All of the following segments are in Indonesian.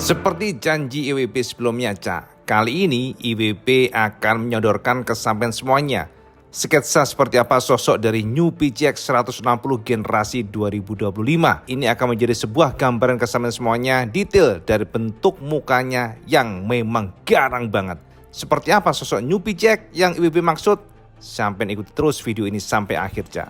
Seperti janji IWB sebelumnya, Cak, kali ini IWB akan menyodorkan ke sampean semuanya sketsa seperti apa sosok dari New PCX 160 generasi 2025. Ini akan menjadi sebuah gambaran ke sampean semuanya detail dari bentuk mukanya yang memang garang banget. Seperti apa sosok New PCX yang IWB maksud? Sampean ikuti terus video ini sampai akhir, Cak.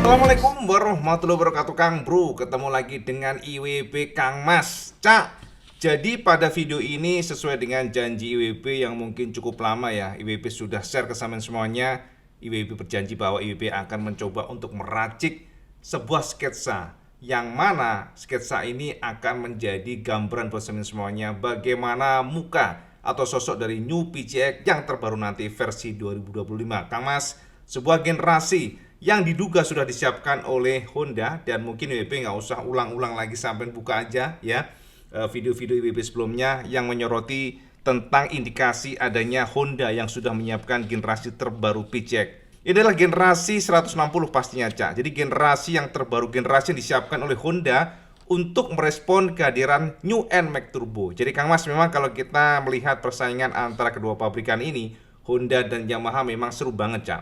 Assalamualaikum warahmatullahi wabarakatuh, Kang Bro. Ketemu lagi dengan IWB Kang Mas, Cak. Jadi pada video ini sesuai dengan janji IWB yang mungkin cukup lama ya, IWB sudah share ke sampean semuanya. IWB berjanji bahwa IWB akan mencoba untuk meracik sebuah sketsa, yang mana sketsa ini akan menjadi gambaran buat sampean semuanya bagaimana muka atau sosok dari New PCX yang terbaru nanti versi 2025. Kang Mas, sebuah generasi yang diduga sudah disiapkan oleh Honda, dan mungkin IWB nggak usah ulang-ulang lagi, sampai buka aja ya video-video IWB sebelumnya yang menyoroti tentang indikasi adanya Honda yang sudah menyiapkan generasi terbaru PCX. Ini adalah generasi 160 pastinya, Cak. Jadi generasi yang terbaru, generasi yang disiapkan oleh Honda untuk merespon kehadiran New NMAX Turbo. Jadi Kang Mas, memang kalau kita melihat persaingan antara kedua pabrikan ini, Honda dan Yamaha memang seru banget, Cak.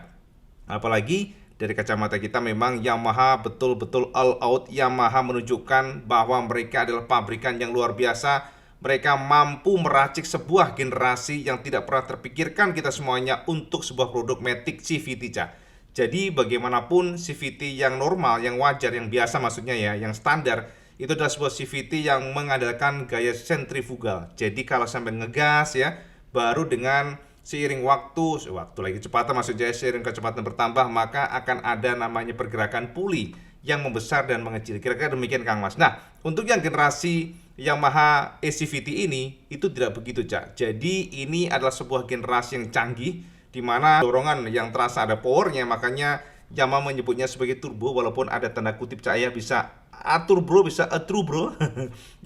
Apalagi dari kacamata kita memang Yamaha betul-betul all out. Yamaha menunjukkan bahwa mereka adalah pabrikan yang luar biasa. Mereka mampu meracik sebuah generasi yang tidak pernah terpikirkan kita semuanya untuk sebuah produk Matic CVT, Cak. Jadi bagaimanapun CVT yang normal, yang wajar, yang biasa maksudnya ya, yang standar, itu adalah sebuah CVT yang mengandalkan gaya sentrifugal. Jadi kalau sampai ngegas ya, baru dengan seiring waktu lagi kecepatan, maksudnya seiring kecepatan bertambah, maka akan ada namanya pergerakan puli yang membesar dan mengecil. Kira-kira demikian, Kang Mas. Nah, untuk yang generasi Yamaha ACVT ini itu tidak begitu, Cak. Jadi ini adalah sebuah generasi yang canggih, di mana dorongan yang terasa ada powernya, makanya Yamaha menyebutnya sebagai turbo, walaupun ada tanda kutip, Cak, ya, bisa atur bro, bisa true bro.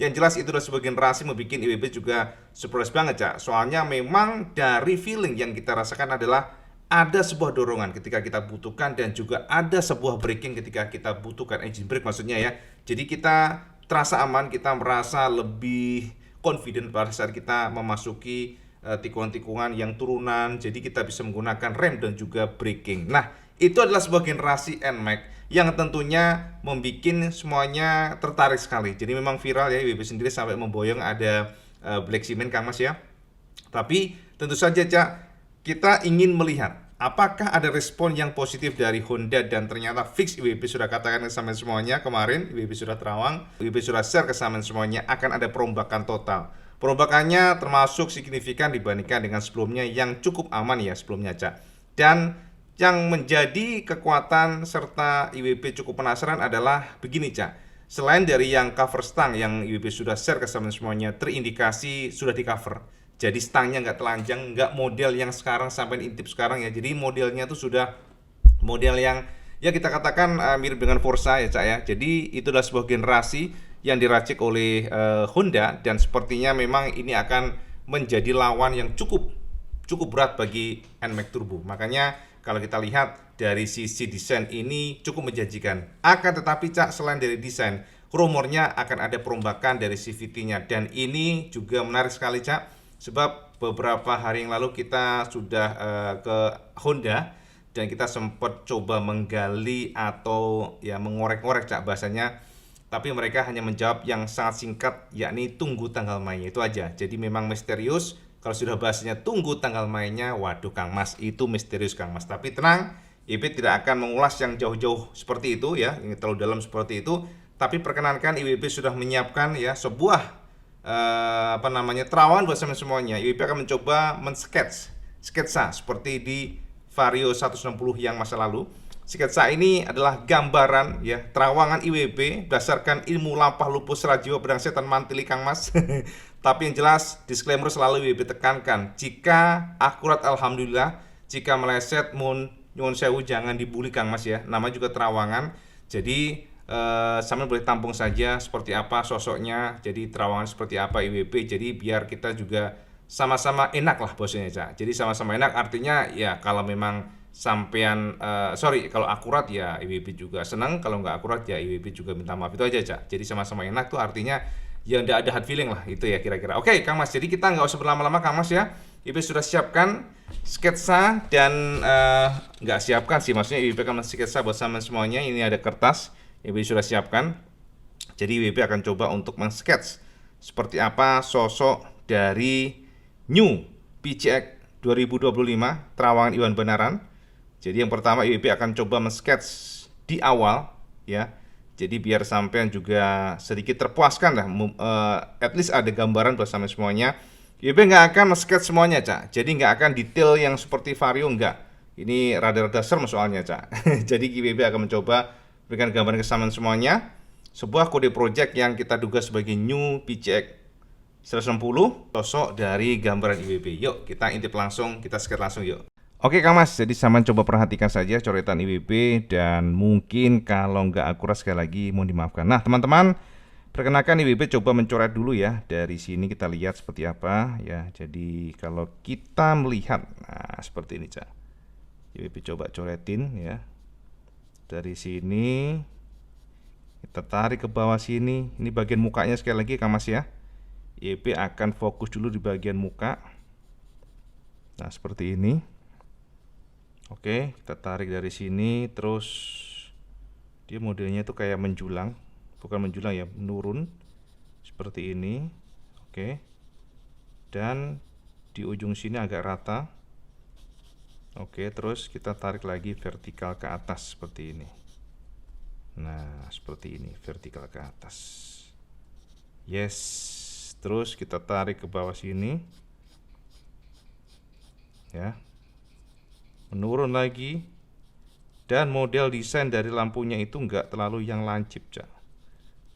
Yang jelas itu adalah sebuah generasi membuat IWB juga surprise banget, Cak. Soalnya memang dari feeling yang kita rasakan adalah ada sebuah dorongan ketika kita butuhkan, dan juga ada sebuah braking ketika kita butuhkan, engine brake maksudnya ya. Jadi kita terasa aman, kita merasa lebih confident pada saat kita memasuki tikungan-tikungan yang turunan. Jadi kita bisa menggunakan rem dan juga braking. Nah, itu adalah sebuah generasi NMAX yang tentunya membuat semuanya tertarik sekali. Jadi memang viral ya, IWB sendiri sampai memboyong ada Black Cement, Kang Mas ya. Tapi tentu saja, Cak, kita ingin melihat apakah ada respon yang positif dari Honda, dan ternyata fix IWB sudah katakan ke sampean semuanya kemarin, IWB sudah terawang, IWB sudah share ke sampean semuanya akan ada perombakan total. Perombakannya termasuk signifikan dibandingkan dengan sebelumnya yang cukup aman ya sebelumnya, Cak. Dan yang menjadi kekuatan serta IWB cukup penasaran adalah begini, Cak. Selain dari yang cover stang yang IWB sudah share ke semuanya, terindikasi sudah di cover. Jadi stangnya nggak telanjang, nggak model yang sekarang sampai intip sekarang ya. Jadi modelnya tuh sudah model yang ya kita katakan mirip dengan Forza ya, Cak ya. Jadi itu adalah sebuah generasi yang diracik oleh Honda, dan sepertinya memang ini akan menjadi lawan yang cukup berat bagi NMAX Turbo. Makanya kalau kita lihat dari sisi desain ini cukup menjanjikan. Akan tetapi, Cak, selain dari desain, rumornya akan ada perombakan dari CVT-nya. Dan ini juga menarik sekali, Cak, sebab beberapa hari yang lalu kita sudah ke Honda, dan kita sempat coba menggali atau ya mengorek-ngorek, Cak, bahasanya. Tapi mereka hanya menjawab yang sangat singkat, yakni tunggu tanggal mainnya, itu aja. Jadi memang misterius. Kalau sudah bahasanya tunggu tanggal mainnya, waduh Kang Mas, itu misterius, Kang Mas. Tapi tenang, IWB tidak akan mengulas yang jauh-jauh seperti itu ya, yang terlalu dalam seperti itu. Tapi perkenankan IWB sudah menyiapkan ya sebuah terawangan buat semuanya. IWB akan mencoba sketsa seperti di Vario 160 yang masa lalu. Sketsa ini adalah gambaran ya terawangan IWB berdasarkan ilmu lampah lupus rajiwa pedang setan mantili, Kang Mas. Tapi yang jelas disclaimer selalu IWB tekankan, jika akurat alhamdulillah, jika meleset nyuwun sewu jangan dibully, Kang Mas ya. Nama juga terawangan. Jadi sambil boleh tampung saja seperti apa sosoknya, jadi terawangan seperti apa IWB. Jadi biar kita juga sama-sama enak lah bosnya, Cak. Jadi sama-sama enak artinya ya kalau memang sampean sorry, kalau akurat ya IWB juga senang, kalau nggak akurat ya IWB juga minta maaf. Itu aja, Cak. Jadi sama-sama enak tuh artinya ya nggak ada hard feeling lah, itu ya kira-kira. Oke, Kang Mas, jadi kita nggak usah berlama-lama, Kang Mas ya. IWB sudah siapkan sketsa dan nggak siapkan sih, maksudnya IWB akan sketsa buat sama semuanya. Ini ada kertas, IWB sudah siapkan. Jadi IWB akan coba untuk men-sketch seperti apa sosok dari New PCX 2025 Trawangan Iwan Benaran. Jadi yang pertama IWB akan coba men-sketch di awal ya. Jadi biar sampean juga sedikit terpuaskan lah, at least ada gambaran buat sampean semuanya. IWB nggak akan men-sketch semuanya, Cak. Jadi nggak akan detail yang seperti Vario, nggak. Ini rada-rada serem soalnya, Cak. Jadi IWB akan mencoba berikan gambaran kesamaan semuanya. Sebuah kode project yang kita duga sebagai New PCX 160, sosok dari gambaran IWB. Yuk kita intip langsung, kita sketch langsung yuk. Oke Kang Mas, jadi sama coba perhatikan saja coretan IWB dan mungkin kalau nggak akurat sekali lagi mohon dimaafkan. Nah teman-teman, perkenalkan IWB coba mencoret dulu ya. Dari sini kita lihat seperti apa ya. Jadi kalau kita melihat, nah seperti ini Cak. IWB coba coretin ya. Dari sini kita tarik ke bawah sini. Ini bagian mukanya sekali lagi Kang Mas ya. IWB akan fokus dulu di bagian muka. Nah seperti ini. Oke, kita tarik dari sini, terus dia modelnya itu kayak menjulang, bukan menjulang ya, menurun seperti ini. Oke, dan di ujung sini agak rata. Oke, terus kita tarik lagi vertikal ke atas seperti ini. Nah, seperti ini, vertikal ke atas. Yes, terus kita tarik ke bawah sini, ya. Menurun lagi, dan model desain dari lampunya itu enggak terlalu yang lancip, Cak.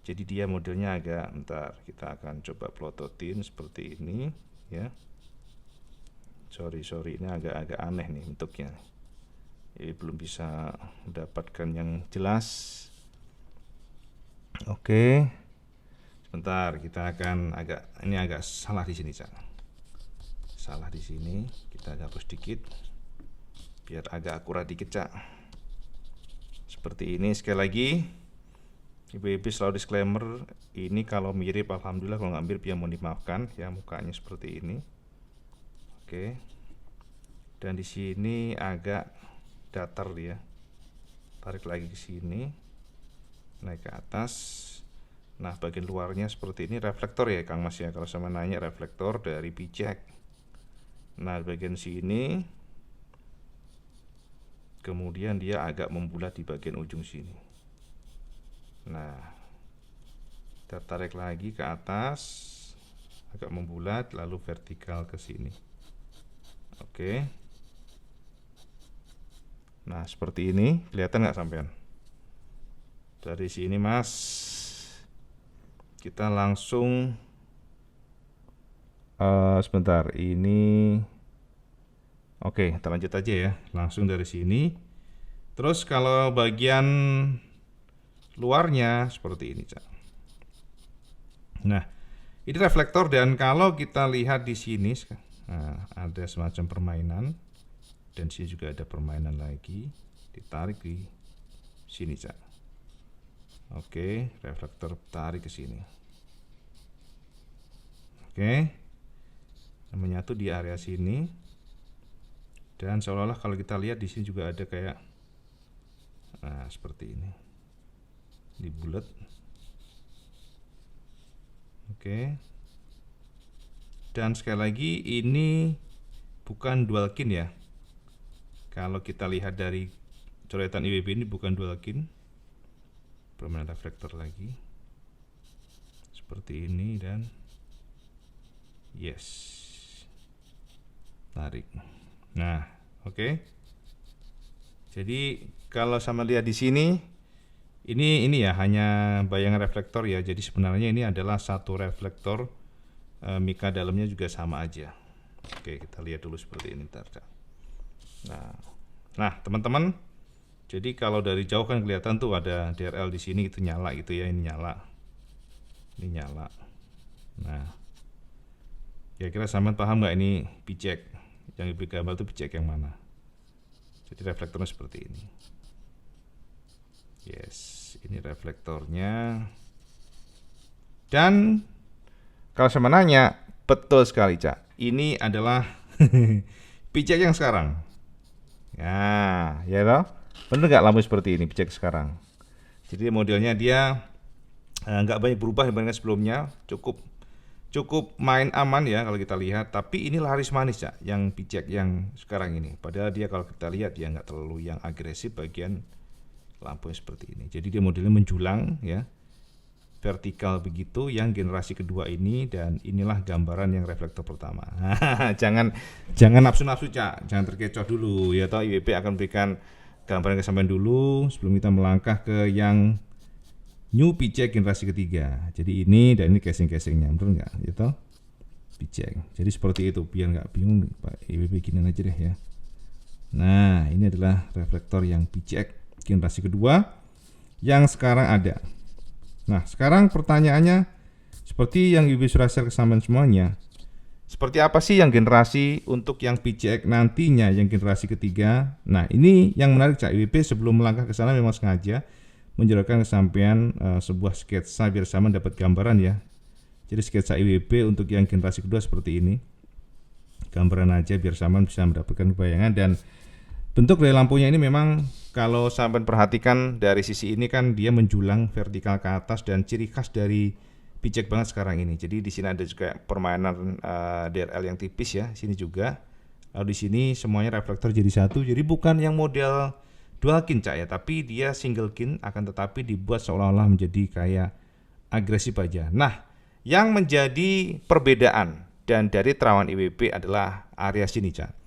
Jadi dia modelnya agak, bentar, kita akan coba plototin seperti ini ya. Sorry ini agak aneh nih bentuknya. Ini belum bisa mendapatkan yang jelas. Oke, sebentar, kita akan ini agak salah di sini, Cak. Salah di sini, kita hapus dikit biar agak akurat dikit, Cak. Seperti ini. Sekali lagi IWB selalu disclaimer, ini kalau mirip alhamdulillah, kalau nggak mirip ya mohon dimaafkan ya, mukanya seperti ini. Oke, dan di sini agak datar dia. Tarik lagi ke sini, naik ke atas. Nah bagian luarnya seperti ini, reflektor ya Kang Mas ya, kalau sama nanya reflektor dari PCX. Nah bagian sini kemudian dia agak membulat di bagian ujung sini. Nah kita tarik lagi ke atas, agak membulat, lalu vertikal ke sini. Oke, nah seperti ini, kelihatan nggak sampean? Dari sini Mas, kita langsung sebentar, ini oke, kita lanjut aja ya, langsung dari sini. Terus kalau bagian luarnya seperti ini, Cak. Nah, ini reflektor, dan kalau kita lihat di sini, nah, ada semacam permainan, dan sini juga ada permainan lagi, ditarik di sini, Cak. Oke, reflektor tarik ke sini. Oke, menyatu di area sini. Dan seolah-olah kalau kita lihat di sini juga ada kayak, nah seperti ini, di bulat. Oke. Dan sekali lagi ini bukan dual kin ya. Kalau kita lihat dari coretan IWB ini bukan dual kin. Permainan reflektor lagi. Seperti ini dan yes. Tarik. Nah, oke. Jadi kalau sama lihat di sini, ini ya hanya bayangan reflektor ya. Jadi sebenarnya ini adalah satu reflektor, mika dalamnya juga sama aja. Oke, kita lihat dulu seperti ini ntar. Nah teman-teman, jadi kalau dari jauh kan kelihatan tuh ada DRL di sini, itu nyala gitu ya, ini nyala, ini nyala. Nah, kira-kira sampean paham nggak ini PCX? Yang lebih gambar itu PCX yang mana? Jadi reflektornya seperti ini. Yes, ini reflektornya. Dan kalau saya menanya, betul sekali Cak. Ini adalah pijak yang sekarang. Nah, ya toh? Bener nggak lampu seperti ini pijak sekarang? Jadi modelnya dia nggak banyak berubah dibandingkan sebelumnya, cukup main aman ya kalau kita lihat. Tapi ini laris manis Cak, yang pijak yang sekarang ini. Padahal dia kalau kita lihat dia nggak terlalu yang agresif bagian lampunya seperti ini. Jadi dia modelnya menjulang ya, vertikal begitu yang generasi kedua ini, dan inilah gambaran yang reflektor pertama. jangan nafsu-nafsu Cak, jangan terkecoh dulu ya toh. IWP akan berikan gambaran kesampaian dulu sebelum kita melangkah ke yang new pijak generasi ketiga. Jadi ini dan ini casing-casingnya, betul nggak ya toh? Pijak. Jadi seperti itu, biar nggak bingung Pak IWP gini aja deh ya. Nah, ini adalah reflektor yang pijak generasi kedua yang sekarang ada. Nah, sekarang pertanyaannya, seperti yang IWP sudah share kesampaian semuanya, seperti apa sih yang generasi untuk yang PJX nantinya yang generasi ketiga? Nah, ini yang menarik Cak. IWP sebelum melangkah ke sana memang sengaja menjelaskan kesampaian sebuah sketsa biar sama dapat gambaran ya. Jadi sketsa IWP untuk yang generasi kedua seperti ini. Gambaran aja biar sama bisa mendapatkan bayangan. Dan bentuk dari lampunya ini memang kalau sampai perhatikan dari sisi ini kan dia menjulang vertikal ke atas, dan ciri khas dari pijak banget sekarang ini. Jadi di sini ada juga permainan DRL yang tipis ya, sini juga. Lalu di sini semuanya reflektor jadi satu. Jadi bukan yang model dual kin Cak ya, tapi dia single kin, akan tetapi dibuat seolah-olah menjadi kayak agresif aja. Nah, yang menjadi perbedaan dan dari terawan IWP adalah area sini Cak.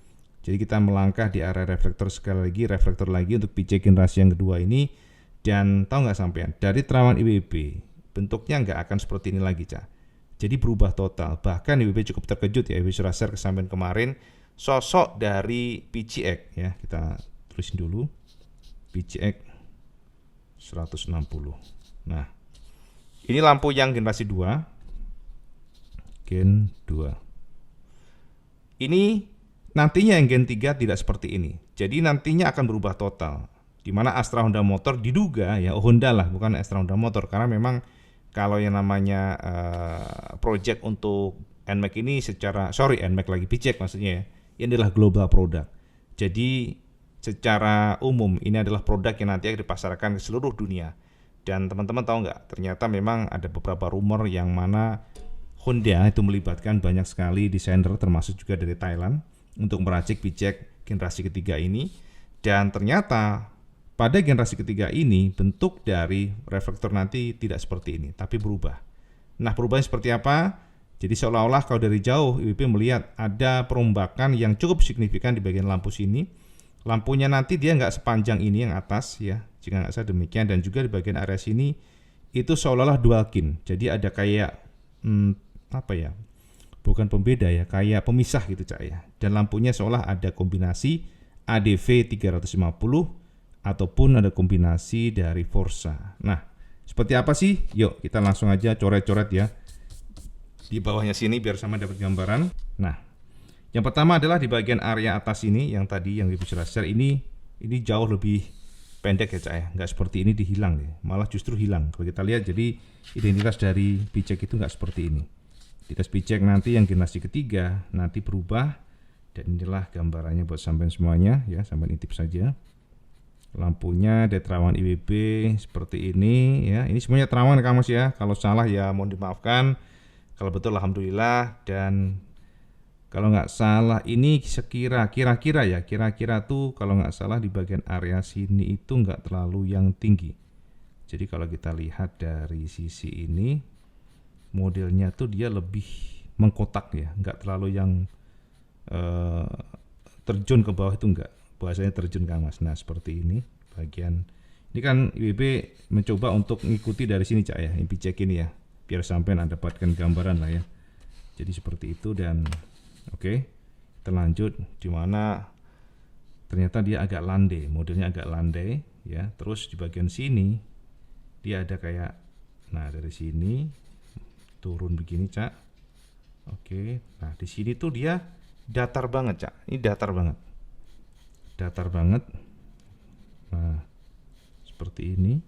Jadi kita melangkah di area reflektor sekali lagi, reflektor lagi untuk pijak generasi yang kedua ini. Dan tahu nggak sampean, dari terawan IWP bentuknya nggak akan seperti ini lagi Cak. Jadi berubah total. Bahkan IWP cukup terkejut ya, IWP sudah share kesampaian kemarin sosok dari PGX ya. Kita tulisin dulu PGX 160. Nah, ini lampu yang generasi 2, Gen 2. Ini nantinya yang Gen 3 tidak seperti ini. Jadi nantinya akan berubah total. Di mana Astra Honda Motor diduga ya, Honda lah, bukan Astra Honda Motor, karena memang kalau yang namanya project untuk NMAX ini NMAX lagi PJX maksudnya ya, ini adalah global product. Jadi secara umum ini adalah produk yang nanti akan dipasarkan ke seluruh dunia. Dan teman-teman tahu nggak, ternyata memang ada beberapa rumor yang mana Honda itu melibatkan banyak sekali desainer termasuk juga dari Thailand untuk meracik pijak generasi ketiga ini. Dan ternyata pada generasi ketiga ini bentuk dari reflektor nanti tidak seperti ini, tapi berubah. Nah, perubahannya seperti apa? Jadi seolah-olah kalau dari jauh IWP melihat ada perombakan yang cukup signifikan di bagian lampu sini. Lampunya nanti dia nggak sepanjang ini yang atas ya, jika nggak salah demikian. Dan juga di bagian area sini itu seolah-olah dual kin. Jadi ada kayak apa ya? Bukan pembeda ya, kayak pemisah gitu Cak ya. Dan lampunya seolah ada kombinasi ADV 350 ataupun ada kombinasi dari Forza. Nah, seperti apa sih? Yuk kita langsung aja coret-coret ya di bawahnya sini biar sama dapat gambaran. Nah, yang pertama adalah di bagian area atas ini yang tadi yang bisa share ini jauh lebih pendek ya Cak ya. Nggak seperti ini dihilang ya, malah justru hilang. Kalau kita lihat, jadi identitas dari pijak itu nggak seperti ini. Identitas pijak nanti yang generasi ketiga nanti berubah. Dan inilah gambarannya buat sampai semuanya ya, sampai intip saja. Lampunya dari terawan IWP seperti ini ya. Ini semuanya terawan Kang Mas ya. Kalau salah ya mohon dimaafkan. Kalau betul alhamdulillah. Dan kalau nggak salah ini kira-kira tuh kalau nggak salah di bagian area sini itu nggak terlalu yang tinggi. Jadi kalau kita lihat dari sisi ini modelnya tuh dia lebih mengkotak ya, nggak terlalu yang terjun ke bawah itu enggak. Bahasanya terjun Kang Mas. Nah, seperti ini bagian. Ini kan IWP mencoba untuk mengikuti dari sini Cak ya, yang pijak ini ya, biar sampai Anda dapatkan gambaran lah ya. Jadi seperti itu. Dan oke, kita lanjut di mana ternyata dia agak landai, modelnya agak landai ya. Terus di bagian sini dia ada kayak, nah dari sini turun begini Cak. Oke, nah di sini tuh dia datar banget Cak. Ini datar banget. datar banget. Nah, seperti ini.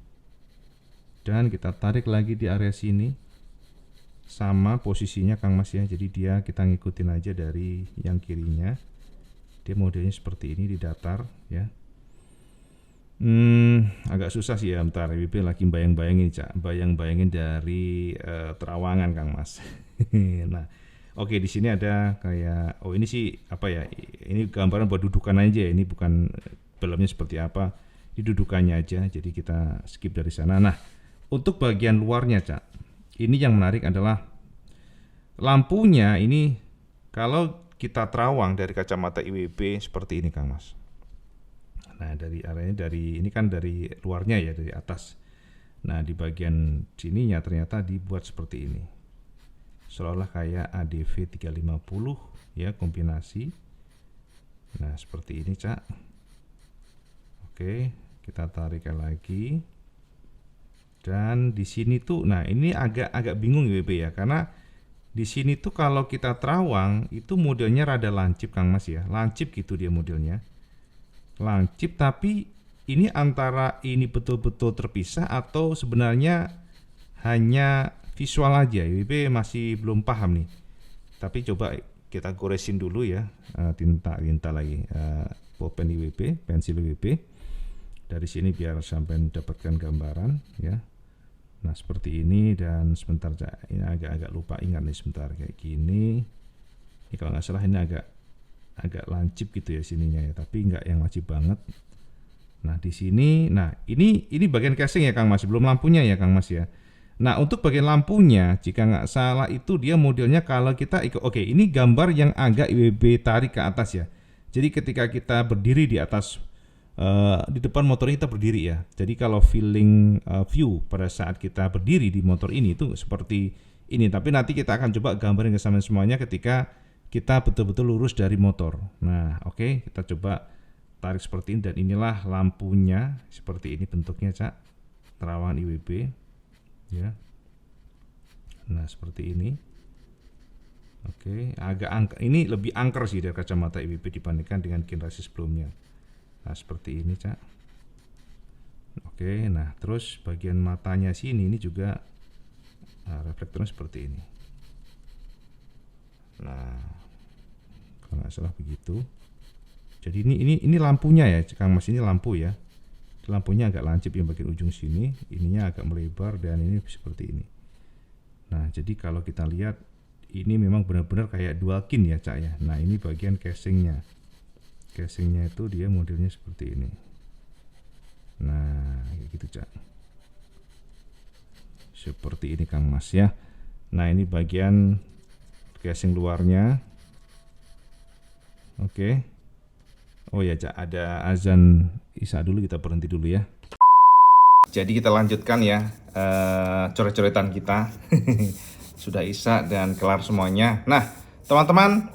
Dan kita tarik lagi di area sini. Sama posisinya Kang Mas ya. Jadi dia kita ngikutin aja dari yang kirinya. Dia modelnya seperti ini di datar ya. Agak susah sih ya, bentar WP lagi bayang-bayangin Cak, bayang-bayangin dari Terawangan Kang Mas. Nah, oke di sini ada kayak ini sih apa ya? Ini gambaran buat dudukan aja, ini bukan filmnya seperti apa. Ini dudukannya aja, jadi kita skip dari sana. Nah, untuk bagian luarnya Cak, ini yang menarik adalah lampunya ini kalau kita terawang dari kacamata IWB seperti ini Kang Mas. Nah dari areanya dari ini kan dari luarnya ya, dari atas. Nah di bagian sininya ternyata dibuat seperti ini, seolah-olah kayak ADV 350 ya, kombinasi. Nah seperti ini Cak. Oke, kita tarik lagi. Dan di sini tuh, nah ini agak bingung WP ya, karena di sini tuh kalau kita terawang itu modelnya rada lancip Kang Mas ya, lancip gitu dia modelnya. Lancip, tapi ini antara ini betul-betul terpisah atau sebenarnya hanya visual aja. WP masih belum paham nih. Tapi coba kita goresin dulu ya, tinta lagi, pulpen IWP, pensil IWP. Dari sini biar sampai mendapatkan gambaran ya. Nah seperti ini, dan sebentar ini agak lupa ingat nih, sebentar kayak gini. Ini kalau nggak salah ini agak lancip gitu ya sininya ya, tapi nggak yang lancip banget. Nah di sini, nah ini bagian casing ya Kang Mas, belum lampunya ya Kang Mas ya. Nah untuk bagian lampunya, jika nggak salah itu dia modelnya kalau kita ikut, oke ini gambar yang agak IWB tarik ke atas ya. Jadi ketika kita berdiri di atas, di depan motornya kita berdiri ya. Jadi kalau feeling view pada saat kita berdiri di motor ini itu seperti ini. Tapi nanti kita akan coba gambarin ke semuanya ketika kita betul-betul lurus dari motor. Nah, oke, kita coba tarik seperti ini, dan inilah lampunya seperti ini bentuknya Cak. Terawangan IWB ya. Nah, seperti ini. Oke, ini lebih angker sih dari kacamata IWB dibandingkan dengan generasi sebelumnya. Nah, seperti ini Cak. Oke, nah terus bagian matanya sini ini juga reflektornya seperti ini. Nah, kalau nggak salah begitu. Jadi ini lampunya ya Kang Mas, ini lampu ya. Lampunya agak lancip yang bagian ujung sini, ininya agak melebar, dan ini seperti ini. Nah jadi kalau kita lihat ini memang benar-benar kayak dual kin ya Cak ya. Nah ini bagian casingnya. Casingnya itu dia modelnya seperti ini. Nah kayak gitu Cak. Seperti ini Kang Mas ya. Nah ini bagian casing luarnya. Oke. Oh ya Cak, ada azan Isya dulu, kita berhenti dulu ya. Jadi kita lanjutkan ya coret-coretan kita. Sudah Isya dan kelar semuanya. Nah teman-teman,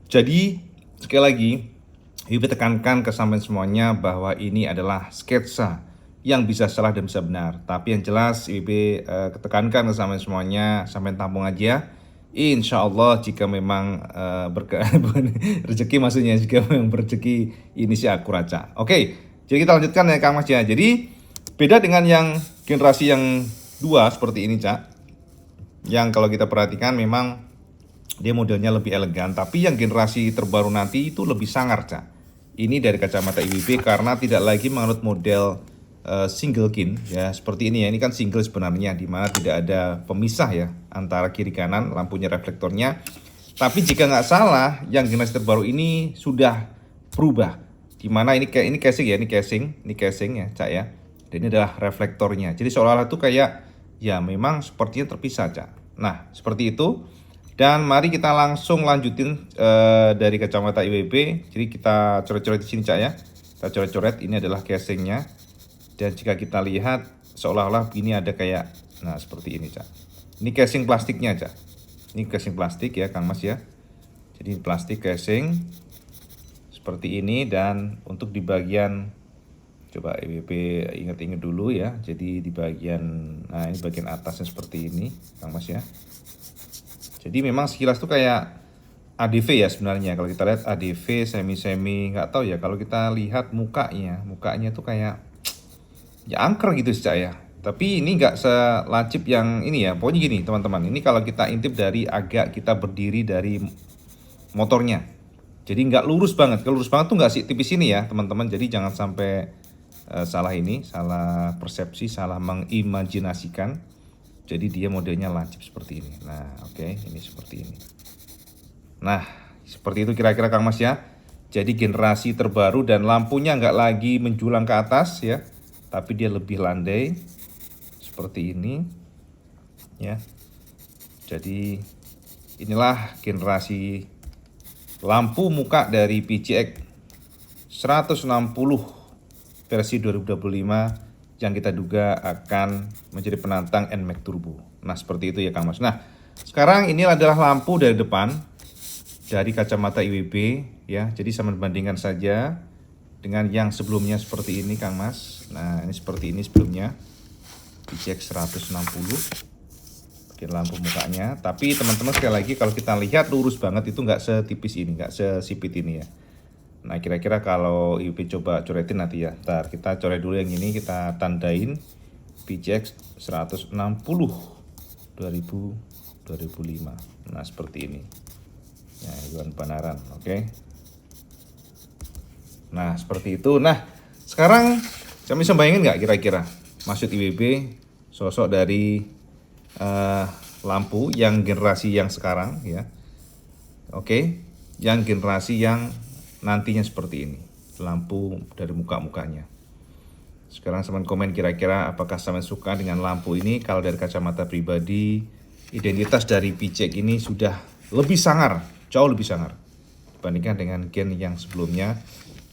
jadi sekali lagi Ibu tekankan ke sampai semuanya bahwa ini adalah sketsa yang bisa salah dan bisa benar. Tapi yang jelas Ibu tekankan ke sampai semuanya, sampai tampung aja. Insya Allah jika memang rezeki, maksudnya jika memang rezeki ini sih akurat Cak. Oke, jadi kita lanjutkan ya Kang Mas ya. Jadi beda dengan yang generasi yang dua seperti ini Cak, yang kalau kita perhatikan memang dia modelnya lebih elegan. Tapi yang generasi terbaru nanti itu lebih sangar Cak. Ini dari kacamata IWB karena tidak lagi menganut model single kin ya, seperti ini ya. Ini kan single sebenarnya, dimana tidak ada pemisah ya antara kiri kanan lampunya, reflektornya. Tapi jika nggak salah yang generasi terbaru ini sudah berubah, dimana ini casing ya, ini casing ya Cak ya, dan ini adalah reflektornya. Jadi seolah-olah itu kayak ya memang sepertinya terpisah Cak. Nah seperti itu. Dan mari kita langsung lanjutin dari kacamata IWB. Jadi kita coret-coret di sini Cak ya. Kita coret-coret, ini adalah casingnya. Dan jika kita lihat seolah-olah ini ada kayak, nah seperti ini Cak. Ini casing plastiknya Cak. Ini casing plastik ya Kang Mas ya. Jadi plastik casing seperti ini. Dan untuk di bagian, coba IWB ingat-ingat dulu ya. Jadi di bagian, nah ini bagian atasnya seperti ini Kang Mas ya. Jadi memang sekilas tuh kayak ADV ya sebenarnya. Kalau kita lihat ADV semi nggak tahu ya, kalau kita lihat mukanya tuh kayak ya angker gitu sih Cak ya. Tapi ini nggak selancip yang ini ya. Pokoknya gini teman-teman, ini kalau kita intip dari agak kita berdiri dari motornya, jadi nggak lurus banget. Kalau lurus banget tuh nggak sih tipis ini ya teman-teman. Jadi jangan sampai salah persepsi, salah mengimajinasikan. Jadi dia modelnya lancip seperti ini. Nah oke, ini seperti ini. Nah, seperti itu kira-kira Kang Mas ya. Jadi generasi terbaru dan lampunya nggak lagi menjulang ke atas ya, tapi dia lebih landai seperti ini ya. Jadi inilah generasi lampu muka dari PCX 160 versi 2025 yang kita duga akan menjadi penantang NMAX Turbo. Nah, seperti itu ya Kang Mas. Nah, sekarang ini adalah lampu dari depan dari kacamata IWB ya. Jadi saya membandingkan saja dengan yang sebelumnya seperti ini Kang Mas. Nah, ini seperti ini sebelumnya. PCX 160 pakai lampu mukanya. Tapi teman-teman sekali lagi kalau kita lihat lurus banget itu nggak setipis ini, nggak sesipit ini ya. Nah, kira-kira kalau IWB coba coretin nanti ya. Ntar kita coret dulu yang ini, kita tandain PCX 160 2005. Nah, seperti ini. Ya, Iwan Panaran, oke. Nah, seperti itu. Nah, sekarang kami bisa bayangin nggak kira-kira maksud IWB sosok dari lampu yang generasi yang sekarang ya. Oke, yang generasi yang nantinya seperti ini. Lampu dari muka-mukanya. Sekarang teman komen kira-kira apakah teman suka dengan lampu ini. Kalau dari kacamata pribadi, identitas dari PCX ini sudah lebih sangar, jauh lebih sangar dibandingkan dengan gen yang sebelumnya.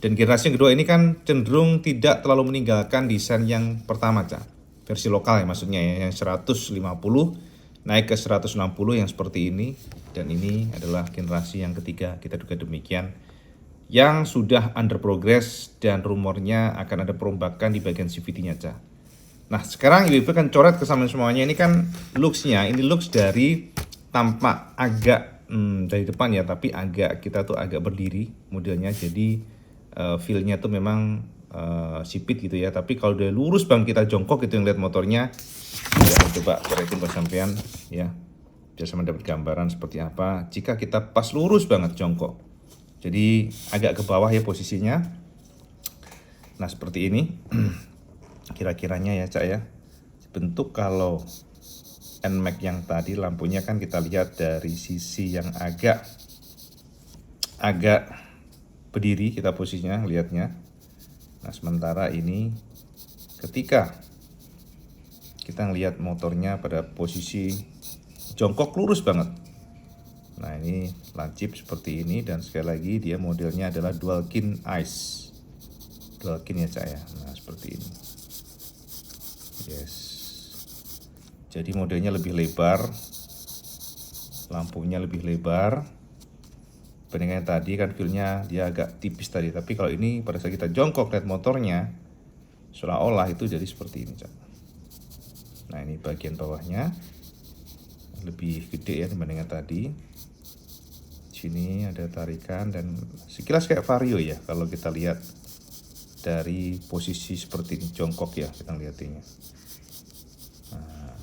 Dan generasi yang kedua ini kan cenderung tidak terlalu meninggalkan desain yang pertama Cak. Versi lokal ya maksudnya ya, yang 150 naik ke 160 yang seperti ini. Dan ini adalah generasi yang ketiga, kita duga demikian, yang sudah under progress dan rumornya akan ada perombakan di bagian CVT-nya Cak. Nah, sekarang IWB kan coret ke semuanya. Ini kan looks-nya, ini looks dari tampak agak dari depan ya, tapi agak kita tuh agak berdiri modelnya. Jadi feel-nya tuh memang sipit gitu ya. Tapi kalau udah lurus bang kita jongkok gitu yang lihat motornya, ya, coba coretin buat sampean ya, biar sama dapat gambaran seperti apa jika kita pas lurus banget jongkok. Jadi agak ke bawah ya posisinya. Nah seperti ini kira-kiranya ya Cak ya. Bentuk kalau NMAX yang tadi lampunya kan kita lihat dari sisi yang agak berdiri kita posisinya lihatnya. Nah sementara ini ketika kita ngelihat motornya pada posisi jongkok lurus banget. Nah ini lancip seperti ini dan sekali lagi dia modelnya adalah dual kin ice. Dual kin ya Cak ya. Nah seperti ini. Yes. Jadi modelnya lebih lebar. Lampunya lebih lebar. Bandingkan tadi kan feel-nya dia agak tipis tadi, tapi kalau ini pada saat kita jongkok lihat motornya seolah-olah itu jadi seperti ini Cak. Nah ini bagian bawahnya lebih gede ya dibandingkan tadi. Sini ada tarikan dan sekilas kayak Vario ya kalau kita lihat dari posisi seperti ini jongkok ya kita lihatnya. Nah,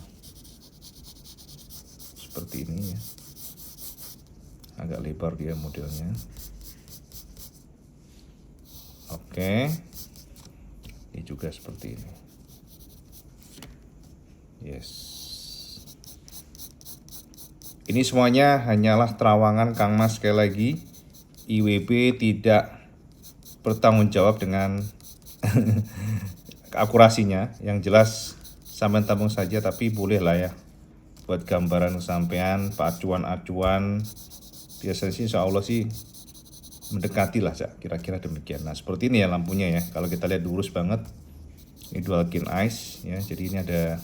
seperti ini ya. Agak lebar dia modelnya. Oke. Ini juga seperti ini. Yes. Ini semuanya hanyalah terawangan Kang Mas sekali lagi. IWB tidak bertanggung jawab dengan akurasinya. Yang jelas sampai tampung saja, tapi boleh lah ya buat gambaran sampean, acuan-acuan. Biasanya sih insya Allah sih mendekati lah Cak, kira-kira demikian. Nah seperti ini ya lampunya ya, kalau kita lihat lurus banget. Ini dual kin ice ya, jadi ini ada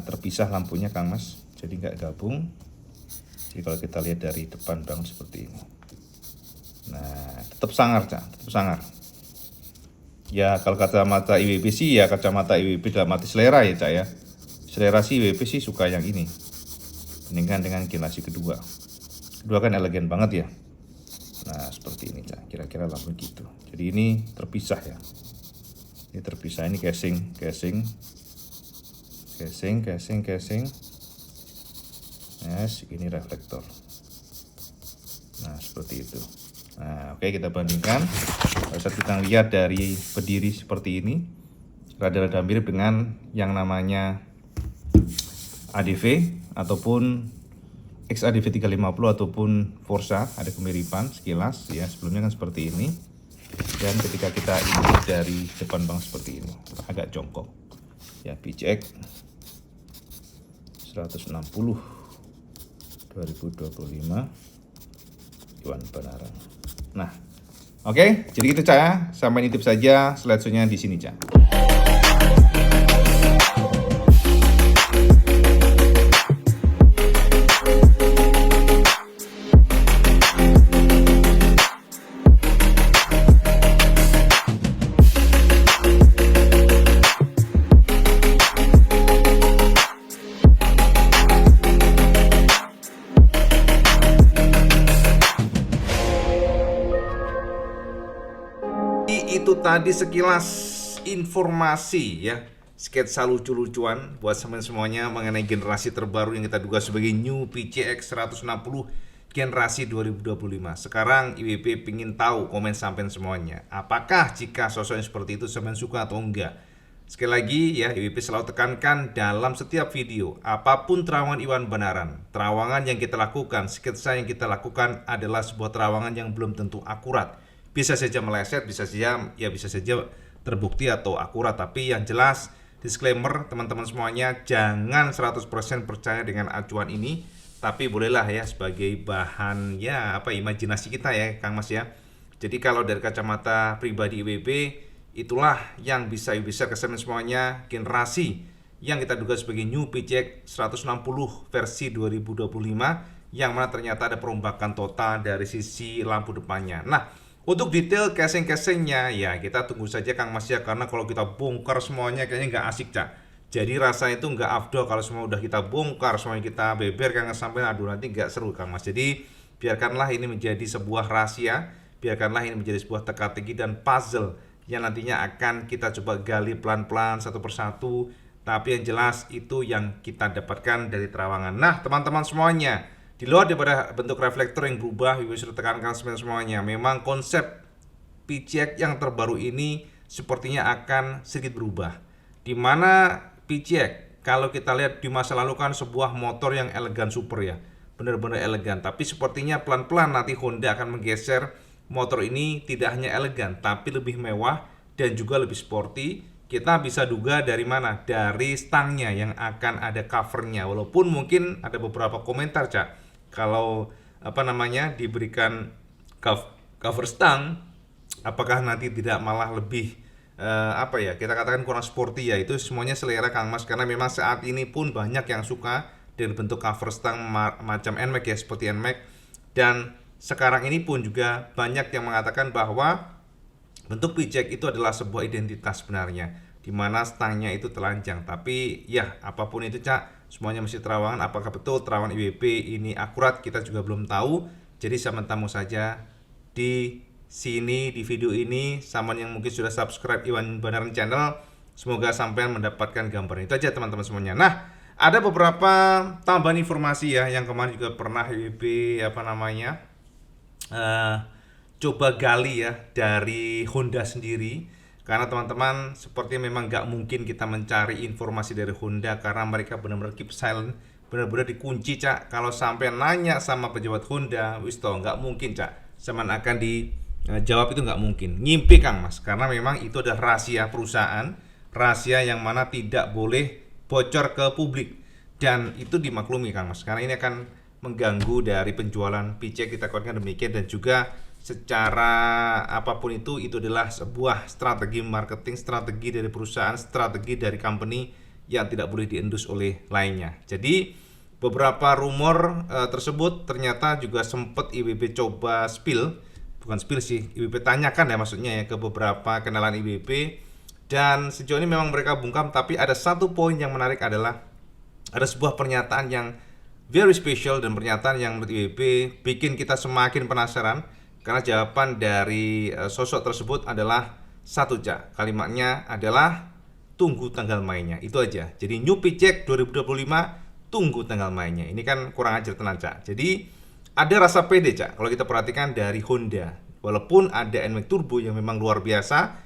terpisah lampunya Kang Mas, jadi nggak gabung. Jadi kalau kita lihat dari depan bang seperti ini. Nah tetap sangar Cak, tetap sangar. Ya kalau kacamata IWB sih ya kacamata IWB dalam arti selera ya Cak ya. Selera sih IWB sih suka yang ini, bandingkan dengan generasi kedua. Kedua kan elegan banget ya. Nah seperti ini Cak, kira-kira lah begitu. Jadi ini terpisah ya. Ini terpisah, ini casing. Yes, ini reflektor. Nah seperti itu. Nah oke, kita bandingkan. Saat kita lihat dari berdiri seperti ini, rada-rada mirip dengan yang namanya ADV ataupun XADV 350 ataupun Forza, ada kemiripan sekilas ya. Sebelumnya kan seperti ini, dan ketika kita intip dari depan bang seperti ini, agak jongkok ya. PCX 160 2025 Iwan Banaran. Nah oke, jadi gitu Cak ya. Sampai nitip saja slideshow-nya di sini Cak. Itu tadi sekilas informasi ya, sketsa lucu-lucuan buat semuanya mengenai generasi terbaru yang kita duga sebagai New PCX 160 generasi 2025. Sekarang IWB pingin tahu komen sampean semuanya. Apakah jika sosoknya seperti itu sampean suka atau enggak? Sekali lagi ya, IWB selalu tekankan dalam setiap video, apapun terawangan Iwan Banaran, terawangan yang kita lakukan, sketsa yang kita lakukan adalah sebuah terawangan yang belum tentu akurat. Bisa saja meleset, bisa saja terbukti atau akurat, tapi yang jelas disclaimer teman-teman semuanya, jangan 100% percaya dengan acuan ini, tapi bolehlah ya sebagai bahan ya imajinasi kita ya Kang Mas ya. Jadi kalau dari kacamata pribadi IWB, itulah yang bisa kesan semuanya generasi yang kita duga sebagai New PCX 160 versi 2025, yang mana ternyata ada perombakan total dari sisi lampu depannya. Nah, untuk detail casing-casingnya ya kita tunggu saja Kang Mas ya, karena kalau kita bongkar semuanya kayaknya nggak asik Cak. Jadi rasa itu nggak afdol kalau semua udah kita bongkar, semuanya kita beber kan sampai aduh nanti nggak seru Kang Mas. Jadi biarkanlah ini menjadi sebuah rahasia, biarkanlah ini menjadi sebuah teka-teki dan puzzle yang nantinya akan kita coba gali pelan-pelan satu persatu. Tapi yang jelas itu yang kita dapatkan dari terawangan. Nah teman-teman semuanya, di luar daripada bentuk reflektor yang berubah, Ibu sudah tekankan semuanya, memang konsep PCX yang terbaru ini sepertinya akan sedikit berubah. Dimana PCX, kalau kita lihat di masa lalu kan sebuah motor yang elegan super ya, benar-benar elegan. Tapi sepertinya pelan-pelan nanti Honda akan menggeser motor ini tidak hanya elegan, tapi lebih mewah dan juga lebih sporty. Kita bisa duga dari mana? Dari stangnya yang akan ada covernya. Walaupun mungkin ada beberapa komentar Cak, kalau diberikan cover stang, apakah nanti tidak malah lebih kita katakan kurang sporty ya. Itu semuanya selera Kang Mas, karena memang saat ini pun banyak yang suka dengan bentuk cover stang macam NMAX ya, seperti NMAX. Dan sekarang ini pun juga banyak yang mengatakan bahwa bentuk PCX itu adalah sebuah identitas sebenarnya, di mana stangnya itu telanjang. Tapi ya apapun itu Cak, semuanya mesti terawangan. Apakah betul terawangan IWB ini akurat, kita juga belum tahu. Jadi sama tamu saja di sini di video ini, sama yang mungkin sudah subscribe Iwan Banaran channel, semoga sampean mendapatkan gambaran itu aja teman-teman semuanya. Nah ada beberapa tambahan informasi ya, yang kemarin juga pernah IWB coba gali ya dari Honda sendiri. Karena teman-teman seperti memang nggak mungkin kita mencari informasi dari Honda, karena mereka benar-benar keep silent, benar-benar dikunci Cak. Kalau sampai nanya sama pejabat Honda, nggak mungkin Cak, sama akan dijawab itu nggak mungkin. Ngimpi Kang Mas, karena memang itu adalah rahasia perusahaan, rahasia yang mana tidak boleh bocor ke publik, dan itu dimaklumi Kang Mas, karena ini akan mengganggu dari penjualan PCX, kita katakan demikian. Dan juga secara apapun itu adalah sebuah strategi marketing, strategi dari perusahaan, strategi dari company yang tidak boleh diendus oleh lainnya. Jadi beberapa rumor tersebut ternyata juga sempat IWB coba IWB tanyakan ya maksudnya ya ke beberapa kenalan IWB, dan sejauh ini memang mereka bungkam. Tapi ada satu poin yang menarik, adalah ada sebuah pernyataan yang very special dan pernyataan yang menurut IWB bikin kita semakin penasaran karena jawaban dari sosok tersebut adalah satu, Cak. Kalimatnya adalah tunggu tanggal mainnya. Itu aja. Jadi New PCX 2025 tunggu tanggal mainnya. Ini kan kurang ajar tenan, Cak. Jadi ada rasa pede, Cak. Kalau kita perhatikan dari Honda, walaupun ada NMAX Turbo yang memang luar biasa,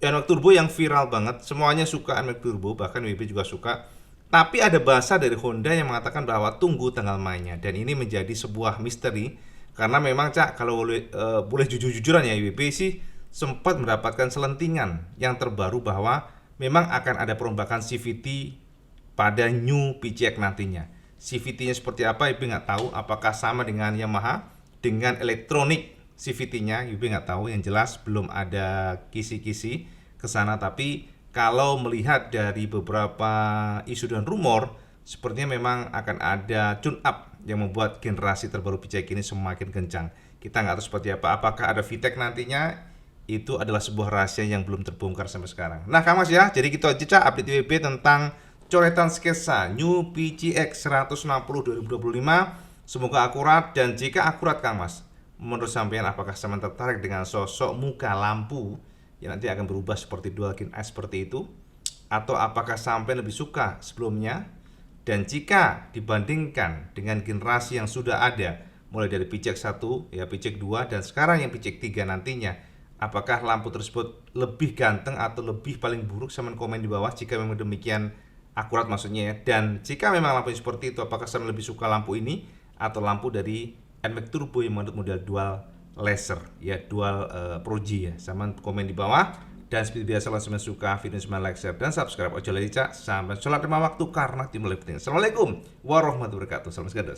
NMAX Turbo yang viral banget, semuanya suka NMAX Turbo, bahkan WB juga suka. Tapi ada bahasa dari Honda yang mengatakan bahwa tunggu tanggal mainnya, dan ini menjadi sebuah misteri karena memang, Cak, kalau boleh jujur-jujuran ya, WB sih sempat mendapatkan selentingan yang terbaru bahwa memang akan ada perombakan CVT pada New PCX nantinya. CVT-nya seperti apa, Ibu nggak tahu. Apakah sama dengan Yamaha dengan elektronik CVT-nya, Ibu nggak tahu. Yang jelas belum ada kisi-kisi ke sana. Tapi kalau melihat dari beberapa isu dan rumor, sepertinya memang akan ada tune up yang membuat generasi terbaru PCX ini semakin kencang. Kita nggak tahu seperti apa. Apakah ada VTEC nantinya? Itu adalah sebuah rahasia yang belum terbongkar sampai sekarang. Nah, Kang Mas ya, jadi gitu aja, Cak, update IWB tentang coretan sketsa New PCX 160 2025. Semoga akurat, dan jika akurat, Kang Mas, menurut sampean apakah sampean tertarik dengan sosok muka lampu yang nanti akan berubah seperti Dualkin S seperti itu, atau apakah sampean lebih suka sebelumnya? Dan jika dibandingkan dengan generasi yang sudah ada, mulai dari PCX 1, ya PCX 2, dan sekarang yang PCX 3 nantinya, apakah lampu tersebut lebih ganteng atau lebih paling buruk? Sama komen di bawah jika memang demikian akurat maksudnya ya. Dan jika memang lampunya seperti itu, apakah sama lebih suka lampu ini atau lampu dari NMAX Turbo yang mengandung model dual laser ya, dual Pro G ya. Sama komen di bawah. Dan seperti biasa, langsung suka video ini, like, share, dan subscribe. Ojo lali, Cak, sampai sholat 5 waktu karena tim lebih penting. Assalamualaikum warahmatullahi wabarakatuh. Salam segados.